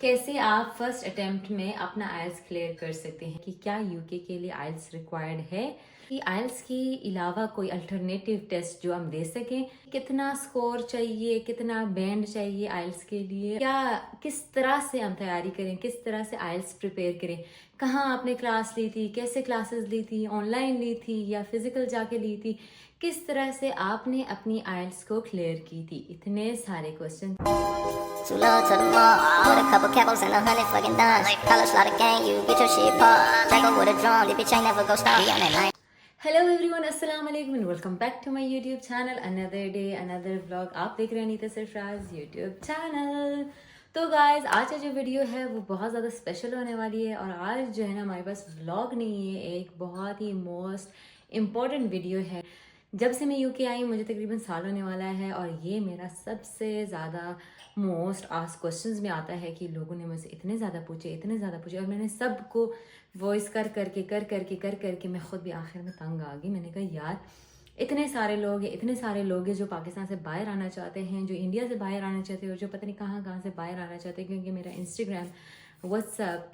कैसे आप first attempt में अपना आइल्स क्लियर कर सकते हैं कि क्या यूके के लिए आइल्स रिक्वायर्ड है कि आइल्स के अलावा कोई अल्टरनेटिव टेस्ट जो हम दे सकें। कितना स्कोर चाहिए, कितना बैंड चाहिए आइल्स के लिए, क्या किस तरह से हम तैयारी करें, किस तरह से आइल्स प्रिपेयर करें, कहाँ आपने क्लास ली थी, कैसे क्लासेस ली थी, ऑनलाइन ली थी या फिजिकल जाके ली थी, किस तरह से आपने अपनी आइल्स को क्लियर की थी। इतने सारे question. Too low to the mall with a couple capos and 100 fucking dimes. College lot of gang, you get your shit popped. Jack up with a drum, the bitch ain't never go stop. We on that night. Hello everyone, अस्सलाम वालेकुम and welcome back to my YouTube channel. Another day another vlog. आप देख रहे हैं Anita Sarfaraz YouTube channel. तो guys, आज का जो वीडियो है वो बहुत ज़्यादा स्पेशल होने वाली है और आज जो है ना हमारे पास व्लॉग नहीं है, एक बहुत ही मोस्ट इम्पॉर्टेंट वीडियो है। जब से मैं यूके आई मुझे तकरीबन साल होने वाला है और ये मेरा सबसे ज़्यादा मोस्ट आस्क क्वेश्चंस में आता है कि लोगों ने मुझसे इतने ज़्यादा पूछे और मैंने सबको वॉइस कर करके मैं खुद भी आखिर में तंग आ गई। मैंने कहा यार, इतने सारे लोग हैं जो पाकिस्तान से बाहर आना चाहते हैं, जो इंडिया से बाहर आना चाहते हैं और जो पता नहीं कहाँ से बाहर आना चाहते हैं, क्योंकि मेरा इंस्टाग्राम, व्हाट्सएप,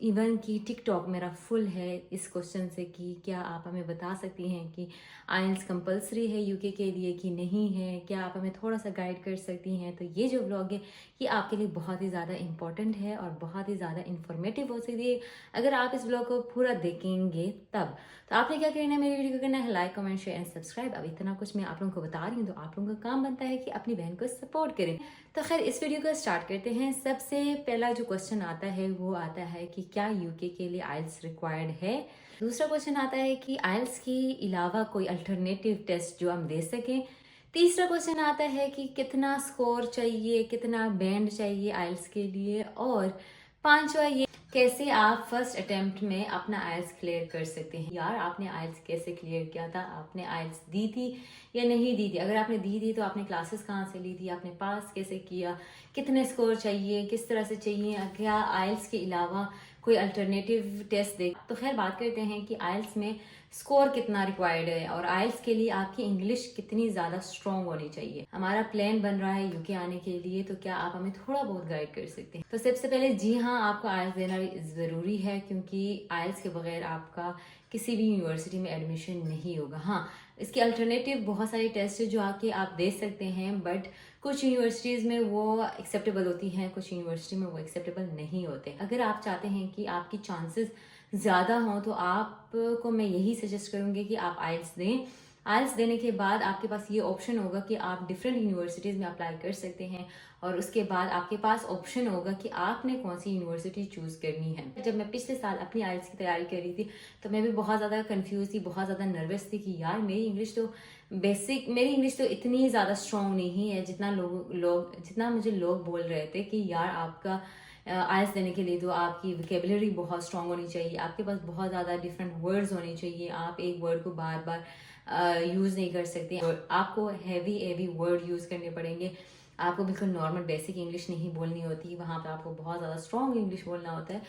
इवन कि टिकटॉक मेरा फुल है इस क्वेश्चन से कि क्या आप हमें बता सकती हैं कि आइल्स कंपलसरी है यूके के लिए कि नहीं है, क्या आप हमें थोड़ा सा गाइड कर सकती हैं। तो ये जो व्लॉग है ये आपके लिए बहुत ही ज़्यादा इंपॉर्टेंट है और बहुत ही ज़्यादा इंफॉर्मेटिव हो सकती है अगर आप इस व्लॉग को पूरा देखेंगे तब। तो आपने क्या करना है, मेरी वीडियो को करना है like, comment, share and subscribe. अब इतना कुछ मैं आप लोगों को बता रही हूँ तो आप लोगों का काम बनता है कि अपनी बहन को सपोर्ट करें। तो खैर, इस वीडियो को स्टार्ट करते हैं। सबसे पहला जो क्वेश्चन आता है वो आता है कि क्या यूके के लिए आइल्स रिक्वायर्ड है। दूसरा क्वेश्चन आता है कि आइल्स के अलावा कोई अल्टरनेटिव टेस्ट जो हम दे सकें। तीसरा क्वेश्चन आता है कि कितना स्कोर चाहिए, कितना बैंड चाहिए आइल्स के लिए। और पांचवा ये, कैसे आप फर्स्ट अटेम्प्ट में अपना आइल्स क्लियर कर सकते हैं। यार, आपने आइल्स कैसे क्लियर किया था, आपने आइल्स दी थी या नहीं दी थी। अगर आपने दी थी तो आपने क्लासेस कहाँ से ली थी, आपने पास कैसे किया, कितने स्कोर चाहिए, किस तरह से चाहिए, क्या आइल्स के अलावा कोई अल्टरनेटिव टेस्ट दे। तो खैर, बात करते हैं कि आइल्स में स्कोर कितना रिक्वायर्ड है और आइल्स के लिए आपकी इंग्लिश कितनी ज़्यादा स्ट्रॉन्ग होनी चाहिए। हमारा प्लान बन रहा है यूके आने के लिए, तो क्या आप हमें थोड़ा बहुत गाइड कर सकते हैं। तो सबसे पहले जी हाँ, आपको आइल्स देना ज़रूरी है क्योंकि आइल्स के बगैर आपका किसी भी यूनिवर्सिटी में एडमिशन नहीं होगा। हाँ, इसके अल्टरनेटिव बहुत सारे टेस्ट है जो आके आप दे सकते हैं, बट कुछ यूनिवर्सिटीज़ में वो एक्सेप्टेबल होती हैं, कुछ यूनिवर्सिटी में वो एक्सेप्टेबल नहीं होते। अगर आप चाहते हैं कि आपकी चांसेस ज़्यादा हों तो आपको मैं यही सजेस्ट करूँगी कि आप आइल्स दें। आइल्स देने के बाद आपके पास ये ऑप्शन होगा कि आप डिफरेंट यूनिवर्सिटीज़ में अप्लाई कर सकते हैं और उसके बाद आपके पास ऑप्शन होगा कि आपने कौन सी यूनिवर्सिटी चूज़ करनी है। जब मैं पिछले साल अपनी आइल्स की तैयारी कर रही थी तो मैं भी बहुत ज़्यादा कंफ्यूज थी, बहुत ज़्यादा नर्वस थी कि यार मेरी इंग्लिश तो इतनी ज़्यादा स्ट्रॉन्ग नहीं है जितना मुझे लोग बोल रहे थे कि यार आपका आइल्स देने के लिए तो आपकी वोकेबलरी बहुत स्ट्रॉन्ग होनी चाहिए, आपके पास बहुत ज़्यादा डिफरेंट वर्ड्स होने चाहिए, आप एक वर्ड को बार बार यूज़ नहीं कर सकते, आपको हैवी वर्ड यूज़ करने पड़ेंगे, आपको बिल्कुल नॉर्मल बेसिक इंग्लिश नहीं बोलनी होती, वहाँ पर आपको बहुत ज़्यादा स्ट्रॉन्ग इंग्लिश बोलना होता है।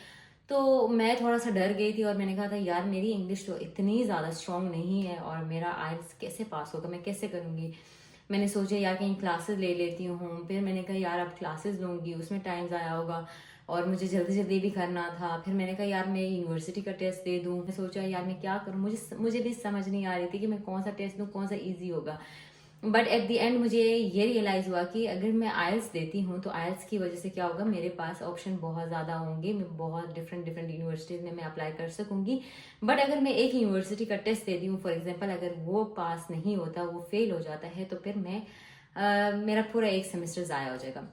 तो मैं थोड़ा सा डर गई थी और मैंने कहा था यार मेरी इंग्लिश तो इतनी ज़्यादा स्ट्रॉन्ग नहीं है और मेरा आइल्स कैसे पास होगा, मैं कैसे करूँगी। मैंने सोचा यार कहीं क्लासेस ले लेती हूँ, फिर मैंने कहा यार अब क्लासेस लूँगी उसमें टाइम ज़ाया होगा और मुझे जल्दी भी करना था। फिर मैंने कहा यार मैं यूनिवर्सिटी का टेस्ट दे दूँ। मैं सोचा यार मैं क्या करूँ, मुझे भी समझ नहीं आ रही थी कि मैं कौन सा टेस्ट दूँ, कौन सा ईजी होगा। बट एट द एंड मुझे ये रियलाइज़ हुआ कि अगर मैं आइल्स देती हूँ तो आइल्स की वजह से क्या होगा, मेरे पास ऑप्शन बहुत ज़्यादा होंगे, मैं बहुत डिफरेंट यूनिवर्सिटीज़ में मैं अप्लाई कर सकूँगी। बट अगर मैं एक यूनिवर्सिटी का टेस्ट देती हूँ, फॉर एग्जांपल अगर वो पास नहीं होता, वो फेल हो जाता है, तो फिर मेरा पूरा एक सेमेस्टर ज़ाया हो जाएगा।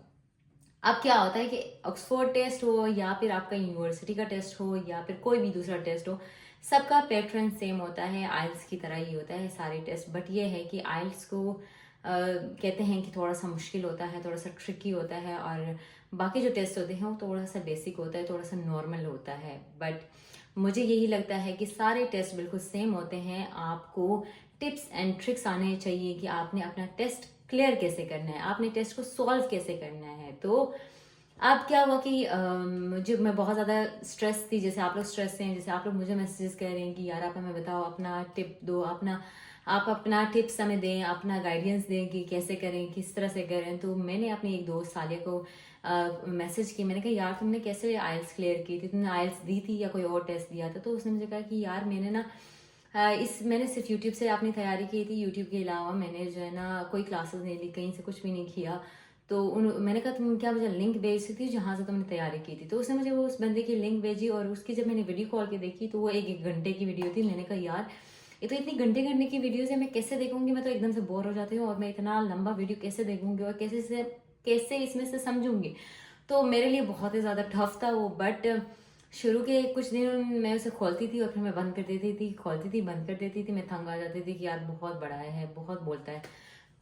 अब क्या होता है कि ऑक्सफोर्ड टेस्ट हो या फिर आपका यूनिवर्सिटी का टेस्ट हो या फिर कोई भी दूसरा टेस्ट हो, सबका पैटर्न सेम होता है, आइल्स की तरह ही होता है सारे टेस्ट। बट ये है कि आइल्स को कहते हैं कि थोड़ा सा मुश्किल होता है, थोड़ा सा ट्रिकी होता है और बाकी जो टेस्ट होते हैं वो थोड़ा सा बेसिक होता है, थोड़ा सा नॉर्मल होता है। बट मुझे यही लगता है कि सारे टेस्ट बिल्कुल सेम होते हैं। आपको टिप्स एंड ट्रिक्स आने चाहिए कि आपने अपना टेस्ट क्लियर कैसे करना है, आपने टेस्ट को सॉल्व कैसे करना है। तो अब क्या हुआ कि मुझे मैं बहुत ज़्यादा स्ट्रेस थी, जैसे आप लोग स्ट्रेस हैं, जैसे आप लोग मुझे मैसेजेस कर रहे हैं कि यार आप हमें बताओ, अपना टिप दो, आप अपना टिप्स हमें दें, अपना गाइडेंस दें कि कैसे करें, किस तरह से करें। तो मैंने अपनी एक दोस्त सालिया को मैसेज की, मैंने कहा यार तुमने कैसे आइल्स क्लियर की थी, तुमने आइल्स दी थी या कोई और टेस्ट दिया था? तो उसने मुझे कहा कि यार मैंने ना मैंने सिर्फ यूट्यूब से अपनी तैयारी की थी, यूट्यूब के अलावा मैंने जो है ना कोई क्लासेस नहीं ली, कहीं से कुछ भी नहीं किया। तो मैंने कहा तुम क्या मुझे लिंक भेजती थी जहाँ से तुमने तैयारी की थी? तो उसने मुझे वो उस बंदे की लिंक भेजी और उसकी जब मैंने वीडियो कॉल के देखी तो वो एक घंटे की वीडियो थी। मैंने कहा यार ये तो इतनी घंटे घंटे की वीडियोज है, मैं कैसे देखूंगी? मैं तो एकदम से बोर हो जाती हूँ और मैं इतना लंबा वीडियो कैसे देखूंगी और कैसे इसमें से समझूंगी? तो मेरे लिए बहुत ही ज़्यादा टफ था वो। बट शुरू के कुछ दिन मैं उसे खोलती थी और फिर मैं बंद कर देती थी, खोलती थी बंद कर देती थी। मैं तंग आ जाती थी कि यार बहुत बड़ा है, बहुत बोलता है।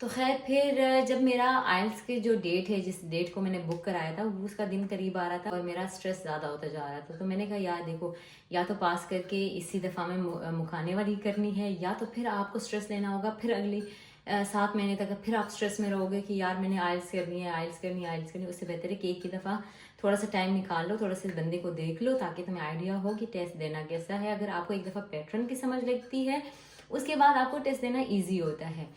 तो खैर फिर जब मेरा आइल्स की जो डेट है, जिस डेट को मैंने बुक कराया था, वो उसका दिन करीब आ रहा था और मेरा स्ट्रेस ज़्यादा होता जा रहा था। तो मैंने कहा यार देखो, या तो पास करके इसी दफ़ा में मुखाने वाली करनी है, या तो फिर आपको स्ट्रेस लेना होगा, फिर अगली 7 महीने तक फिर आप स्ट्रेस में रहोगे कि यार मैंने आइल्स करनी है, आइल्स करनी है, आइल्स करनी है। उससे बेहतर है कि एक ही दफ़ा थोड़ा सा टाइम निकाल लो, थोड़ा सा बंदे को देख लो, ताकि तुम्हें आइडिया हो कि टेस्ट देना कैसा है। अगर आपको एक दफ़ा पैटर्न की समझ लगती है, उसके बाद आपको टेस्ट देना ईजी होता है।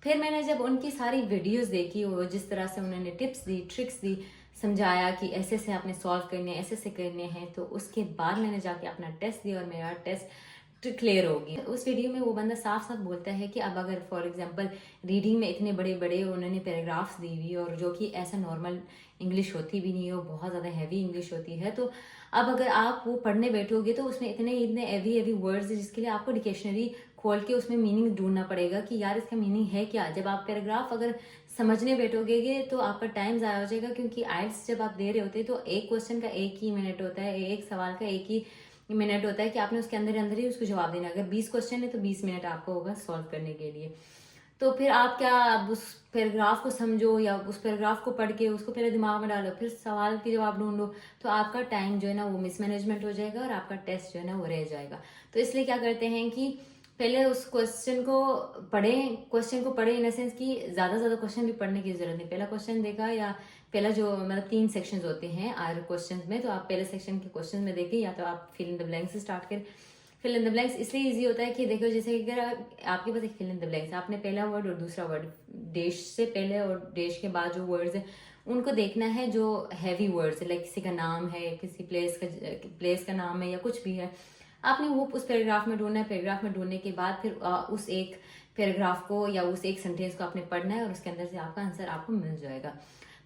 फिर मैंने जब उनकी सारी वीडियोस देखी और जिस तरह से उन्होंने टिप्स दी, ट्रिक्स दी, समझाया कि ऐसे से आपने सॉल्व करने हैं, ऐसे से करने हैं, तो उसके बाद मैंने जाके अपना टेस्ट दिया और मेरा टेस्ट क्लियर होगी। उस वीडियो में वो बंदा साफ साफ बोलता है कि अब अगर फॉर एग्जांपल रीडिंग में इतने बड़े बड़े उन्होंने पैराग्राफ्स दी हुई और जो कि ऐसा नॉर्मल इंग्लिश होती भी नहीं है, वो बहुत ज़्यादा हैवी इंग्लिश होती है, तो अब अगर आप वो पढ़ने बैठोगे तो उसमें इतने हैवी वर्ड्स है जिसके लिए आपको डिक्शनरी खोल के उसमें मीनिंग ढूंढना पड़ेगा कि यार इसका मीनिंग है क्या। जब आप पैराग्राफ अगर समझने बैठोगे तो आपका टाइम ज़ाया हो जाएगा, क्योंकि आइल्स जब आप दे रहे होते तो एक क्वेश्चन का 1 ही मिनट होता है, एक सवाल का 1 ही मिनट होता है कि आपने उसके अंदर ही उसको जवाब देना। अगर 20 क्वेश्चन है तो 20 मिनट आपको होगा सॉल्व करने के लिए। तो फिर आप क्या उस पैराग्राफ को समझो या उस पैराग्राफ को पढ़ के उसको पहले दिमाग में डालो, फिर सवाल के जवाब ढूंढो, तो आपका टाइम जो है ना वो मिसमैनेजमेंट हो जाएगा और आपका टेस्ट जो है ना वो रह जाएगा। तो इसलिए क्या करते हैं कि पहले उस क्वेश्चन को पढ़े इन सेंस कि ज़्यादा क्वेश्चन भी पढ़ने की जरूरत नहीं। पहला क्वेश्चन देखा या पहला जो मतलब 3 सेक्शंस होते हैं आर क्वेश्चन में, तो आप पहले सेक्शन के क्वेश्चन में देखें, या तो आप फिल इन द ब्लैंक्स से स्टार्ट करें। फिल इन द ब्लैंक्स इसलिए इजी होता है कि देखो, जैसे अगर आपके पास एक फिल इन द ब्लैंक्स, आपने पहला वर्ड और दूसरा वर्ड, देश से पहले और देश के बाद जो वर्ड्स है उनको देखना है, जो हैवी वर्ड्स है, लाइक किसी का नाम है, किसी प्लेस का नाम है या कुछ भी है, आपने वो उस पैराग्राफ में ढूंढना है। पैराग्राफ में ढूंढने के बाद फिर उस एक पैराग्राफ को या उस एक सेंटेंस को आपने पढ़ना है और उसके अंदर से आपका आंसर आपको मिल जाएगा।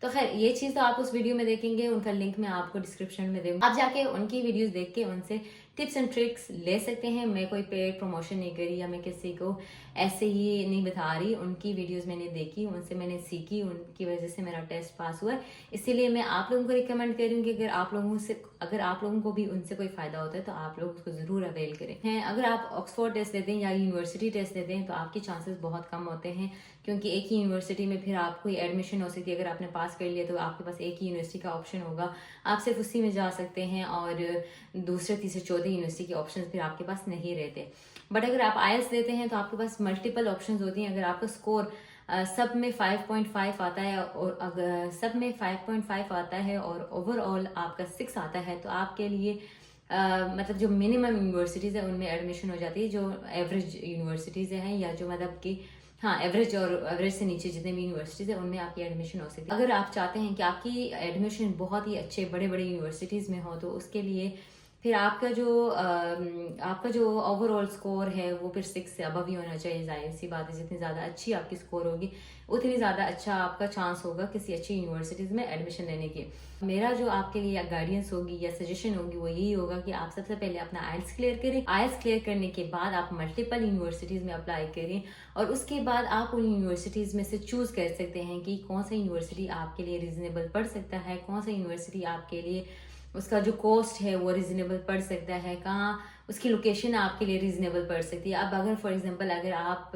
तो खैर ये चीज़ तो आप उस वीडियो में देखेंगे, उनका लिंक मैं आपको डिस्क्रिप्शन में दूंगी। आप जाके उनकी वीडियोस देख के उनसे टिप्स एंड ट्रिक्स ले सकते हैं। मैं कोई पेड प्रमोशन नहीं करी या मैं किसी को ऐसे ही नहीं बता रही। उनकी वीडियोस मैंने देखी, उनसे मैंने सीखी, उनकी वजह से मेरा टेस्ट पास हुआ। इसीलिए मैं आप लोगों को रिकमेंड करूँगी कि अगर आप लोगों को भी उनसे कोई फायदा होता है तो आप लोग उसको जरूर अवेल करें। हैं अगर आप ऑक्सफोर्ड टेस्ट देते हैं या यूनिवर्सिटी टेस्ट देते हैं तो आपके चांसेस बहुत कम होते हैं, क्योंकि एक ही यूनिवर्सिटी में फिर आपको एडमिशन हो सकती है। अगर आपने पास कर लिया तो आपके पास एक ही यूनिवर्सिटी का ऑप्शन होगा, आप सिर्फ उसी में जा सकते हैं और दूसरे तीसरे चौथे यूनिवर्सिटी के ऑप्शन फिर आपके पास नहीं रहते। बट अगर आप आईएलटीएस देते हैं तो आपके पास मल्टीपल ऑप्शंस होती हैं। अगर आपका स्कोर सब में 5.5 आता है और अगर सब में 5.5 आता है और ओवरऑल आपका 6 आता है तो आपके लिए मतलब जो मिनिमम यूनिवर्सिटीज़ है उनमें एडमिशन हो जाती है। जो एवरेज यूनिवर्सिटीज़ हैं या जो मतलब कि एवरेज और एवरेज से नीचे जितने भी यूनिवर्सिटीज़ है उनमें आपकी एडमिशन हो सकती है। अगर आप चाहते हैं कि आपकी एडमिशन बहुत ही अच्छे बड़े बड़े यूनिवर्सिटीज़ में हो तो उसके लिए फिर आपका जो ओवरऑल स्कोर है वो फिर 6 से अबव ही होना चाहिए। जाहिर सी बात है, जितनी ज़्यादा अच्छी आपकी स्कोर होगी उतनी ज़्यादा अच्छा आपका चांस होगा किसी अच्छी यूनिवर्सिटीज़ में एडमिशन लेने की। मेरा जो आपके लिए गाइडेंस होगी या सजेशन होगी वो यही होगा कि आप सबसे पहले अपना आईएलटीएस क्लियर करें। आईएलटीएस क्लियर करने के बाद आप मल्टीपल यूनिवर्सिटीज़ में अप्लाई करें और उसके बाद आप उन यूनिवर्सिटीज़ में से चूज़ कर सकते हैं कि कौन सा यूनिवर्सिटी आपके लिए रीजनेबल पड़ सकता है, कौन सा यूनिवर्सिटी आपके लिए उसका जो कॉस्ट है वो रीजनेबल पड़ सकता है, कहाँ उसकी लोकेशन आपके लिए रीजनेबल पड़ सकती है। अब अगर फॉर एग्जांपल अगर आप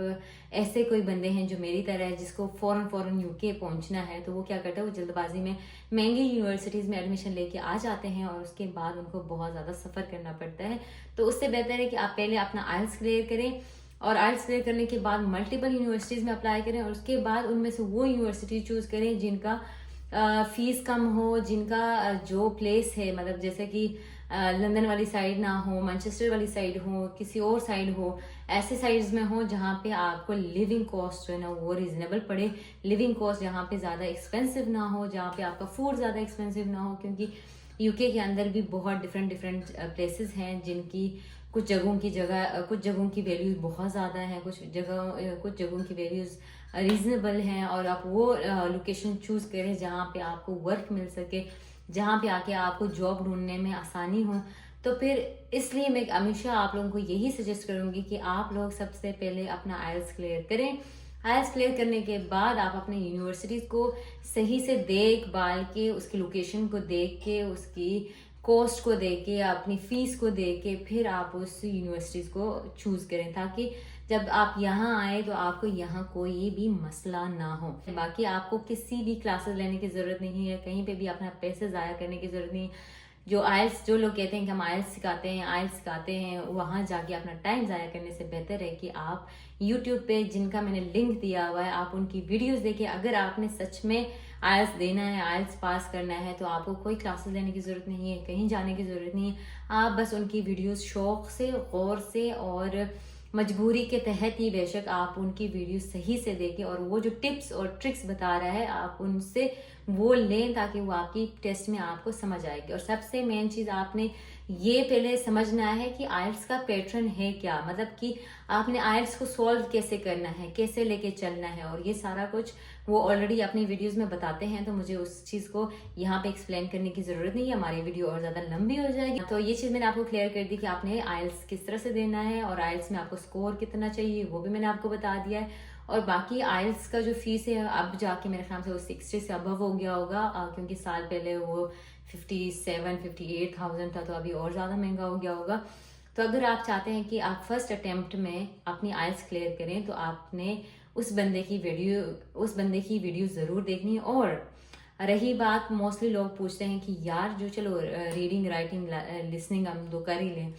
ऐसे कोई बंदे हैं जो मेरी तरह है जिसको फ़ौरन यूके पहुंचना है तो वो क्या करता है, वो जल्दबाजी में महंगी यूनिवर्सिटीज़ में एडमिशन लेके आ जाते हैं और उसके बाद उनको बहुत ज़्यादा सफ़र करना पड़ता है। तो उससे बेहतर है कि आप पहले अपना आईएलटीएस क्लियर करें और आईएलटीएस क्लियर करने के बाद मल्टीपल यूनिवर्सिटीज़ में अप्लाई करें और उसके बाद उनमें से वो यूनिवर्सिटी चूज़ करें जिनका फीस कम हो, जिनका जो प्लेस है मतलब जैसे कि लंदन वाली साइड ना हो, मैनचेस्टर वाली साइड हो, किसी और साइड हो, ऐसे साइड्स में हो जहाँ पे आपको लिविंग कॉस्ट जो है ना वो रिजनेबल पड़े, लिविंग कॉस्ट जहाँ पे ज़्यादा एक्सपेंसिव ना हो, जहाँ पे आपका फूड ज़्यादा एक्सपेंसिव ना हो, क्योंकि यूके के अंदर भी बहुत डिफरेंट प्लेसेस हैं जिनकी कुछ जगहों की वैल्यूज बहुत ज़्यादा है, कुछ जगहों की वैल्यूज रीजनेबल हैं, और आप वो लोकेशन चूज करें जहाँ पे आपको वर्क मिल सके, जहाँ पे आके आपको जॉब ढूंढने में आसानी हो। तो फिर इसलिए मैं हमेशा आप लोगों को यही सजेस्ट करूंगी कि आप लोग सबसे पहले अपना आइल्स क्लियर करें। आइल्स क्लियर करने के बाद आप अपने यूनिवर्सिटीज को सही से देख भाल के, उसकी लोकेशन को देख के, उसकी कॉस्ट को देख के, अपनी फीस को देख के फिर आप उस यूनिवर्सिटीज को चूज करें, ताकि जब आप यहाँ आए तो आपको यहाँ कोई भी मसला ना हो। बाकी आपको किसी भी क्लासेस लेने की जरूरत नहीं है, कहीं पे भी अपना पैसे ज़ाया करने की जरूरत नहीं है। जो लोग कहते हैं कि हम आइल्स सिखाते हैं, वहाँ जाके अपना टाइम ज़ाया करने से बेहतर है कि आप यूट्यूब पे जिनका मैंने लिंक दिया हुआ है आप उनकी वीडियोस देखिए। अगर आपने सच में आइल्स देना है, आइल्स पास करना है, तो आपको कोई क्लासेस लेने की ज़रूरत नहीं है, कहीं जाने की ज़रूरत नहीं है। आप बस उनकी वीडियोस शौक से, गौर से और मजबूरी के तहत ही बेशक आप उनकी वीडियो सही से देखें, और वो जो टिप्स और ट्रिक्स बता रहा है आप उनसे वो लें, ताकि वो आपकी टेस्ट में आपको समझ आएगी। और सबसे मेन चीज़ आपने ये पहले समझना है कि आइल्स का पैटर्न है क्या, मतलब कि आपने आइल्स को सॉल्व कैसे करना है, कैसे लेके चलना है, और ये सारा कुछ वो ऑलरेडी अपनी वीडियोस में बताते हैं, तो मुझे उस चीज़ को यहाँ पे एक्सप्लेन करने की ज़रूरत नहीं है, हमारी वीडियो और ज़्यादा लंबी हो जाएगी। तो ये चीज़ मैंने आपको क्लियर कर दी कि आपने आइल्स किस तरह से देना है, और आइल्स में आपको स्कोर कितना चाहिए वो भी मैंने आपको बता दिया है। और बाकी आइल्स का जो फीस है अब जाके मेरे ख्याल से वो 60 से अबव हो गया होगा, क्योंकि साल पहले वो 57-58,000 था, तो अभी और ज़्यादा महंगा हो गया होगा। तो अगर आप चाहते हैं कि आप फर्स्ट अटेम्प्ट में अपनी आइल्स क्लियर करें, तो आपने उस बंदे की वीडियो ज़रूर देखनी है। और रही बात, मोस्टली लोग पूछते हैं कि यार जो चलो रीडिंग, राइटिंग, लिसनिंग हम दो कर ही लें,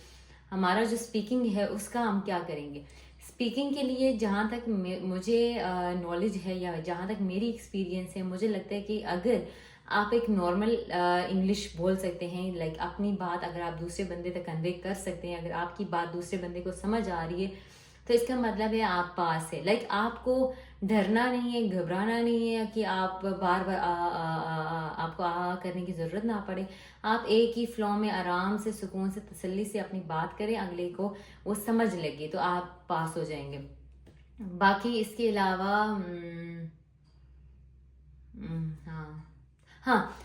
हमारा जो स्पीकिंग है उसका हम क्या करेंगे। स्पीकिंग के लिए जहाँ तक मुझे नॉलेज है या जहाँ तक मेरी एक्सपीरियंस है, मुझे लगता है कि अगर आप एक नॉर्मल इंग्लिश बोल सकते हैं, लाइक अपनी बात अगर आप दूसरे बंदे तक कन्वे कर सकते हैं, अगर आपकी बात दूसरे बंदे को समझ आ रही है, तो इसका मतलब है आप पास है। लाइक आपको डरना नहीं है, घबराना नहीं है कि आप बार बार आपको करने की ज़रूरत ना पड़े। आप एक ही फ्लो में आराम से, सुकून से, तसल्ली से अपनी बात करें, अगले को वो समझ लगे, तो आप पास हो जाएंगे। बाकी इसके अलावा हाँ,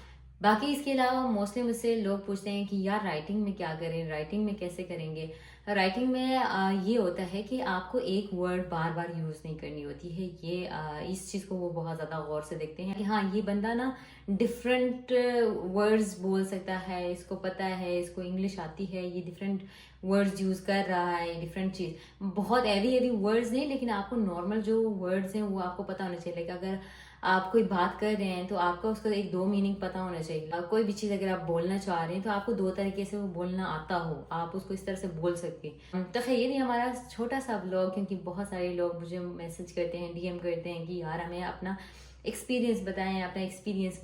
बाकी इसके अलावा मोस्टली मुझसे लोग पूछते हैं कि यार राइटिंग में क्या करें, राइटिंग में कैसे करेंगे। राइटिंग में ये होता है कि आपको एक वर्ड बार बार यूज़ नहीं करनी होती है। ये इस चीज़ को वो बहुत ज़्यादा गौर से देखते हैं कि हाँ, ये बंदा ना डिफरेंट वर्ड्स बोल सकता है, इसको पता है, इसको इंग्लिश आती है, ये डिफरेंट वर्ड्स यूज़ कर रहा है, डिफरेंट चीज़, बहुत हैवी वर्ड्स नहीं, लेकिन आपको नॉर्मल जो वर्ड्स हैं वो आपको पता होना चाहिए। कि अगर आप कोई बात कर रहे हैं तो आपको उसका 1-2 मीनिंग पता होना चाहिए। कोई भी चीज़ अगर आप बोलना चाह रहे हैं तो आपको 2 तरीके से वो बोलना आता हो, आप उसको इस तरह से बोल सकते हैं। तो खैर ये हमारा छोटा सा व्लॉग, क्योंकि बहुत सारे लोग मुझे मैसेज करते हैं, डीएम करते हैं कि यार हमें अपना एक्सपीरियंस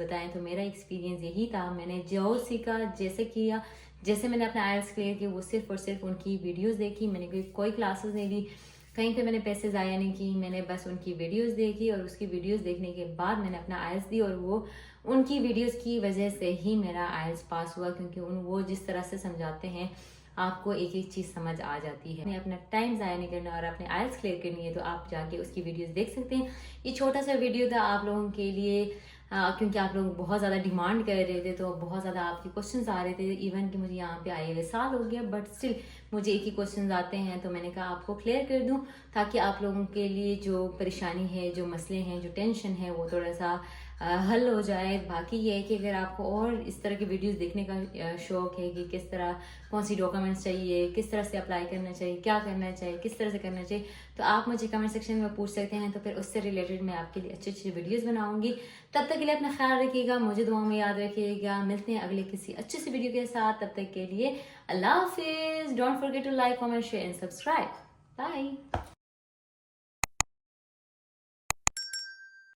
बताएं। तो मेरा एक्सपीरियंस यही था, मैंने जो सीखा, जैसे किया, जैसे मैंने अपना आइल्स क्लियर किया, वो सिर्फ और सिर्फ उनकी वीडियोज़ देखी, मैंने कोई क्लासेस नहीं ली, कहीं पे मैंने पैसे ज़ाया नहीं की, मैंने बस उनकी वीडियोस देखी, और उसकी वीडियोस देखने के बाद मैंने अपना आइल्स दी, और वो उनकी वीडियोस की वजह से ही मेरा आइल्स पास हुआ, क्योंकि वो जिस तरह से समझाते हैं आपको एक एक चीज़ समझ आ जाती है। अपना टाइम ज़ाया नहीं करना और अपने आइल्स क्लियर करनी है, तो आप जाके उसकी वीडियोस देख सकते हैं। ये छोटा सा वीडियो था आप लोगों के लिए, क्योंकि आप लोग बहुत ज़्यादा डिमांड कर रहे थे, तो बहुत ज़्यादा आपके क्वेश्चंस आ रहे थे। इवन कि मुझे यहाँ पे आए हुए साल हो गया, बट स्टिल मुझे एक ही क्वेश्चंस आते हैं, तो मैंने कहा आपको क्लियर कर दूँ, ताकि आप लोगों के लिए जो परेशानी है, जो मसले हैं, जो टेंशन है, वो थोड़ा सा हल हो जाए। बाकी ये है कि अगर आपको और इस तरह की वीडियोस देखने का शौक है कि किस तरह, कौन सी डॉक्यूमेंट्स चाहिए, किस तरह से अप्लाई करना चाहिए, क्या करना चाहिए, किस तरह से करना चाहिए, तो आप मुझे कमेंट सेक्शन में पूछ सकते हैं। तो फिर उससे रिलेटेड मैं आपके लिए अच्छी अच्छी वीडियोस बनाऊंगी। तब तक के लिए अपना ख्याल रखिएगा, मुझे दुआ में याद रखिएगा। मिलते हैं अगले किसी अच्छी सी वीडियो के साथ, तब तक के लिए अल्लाह हाफिज। Don't forget to like, comment, share and subscribe. Bye.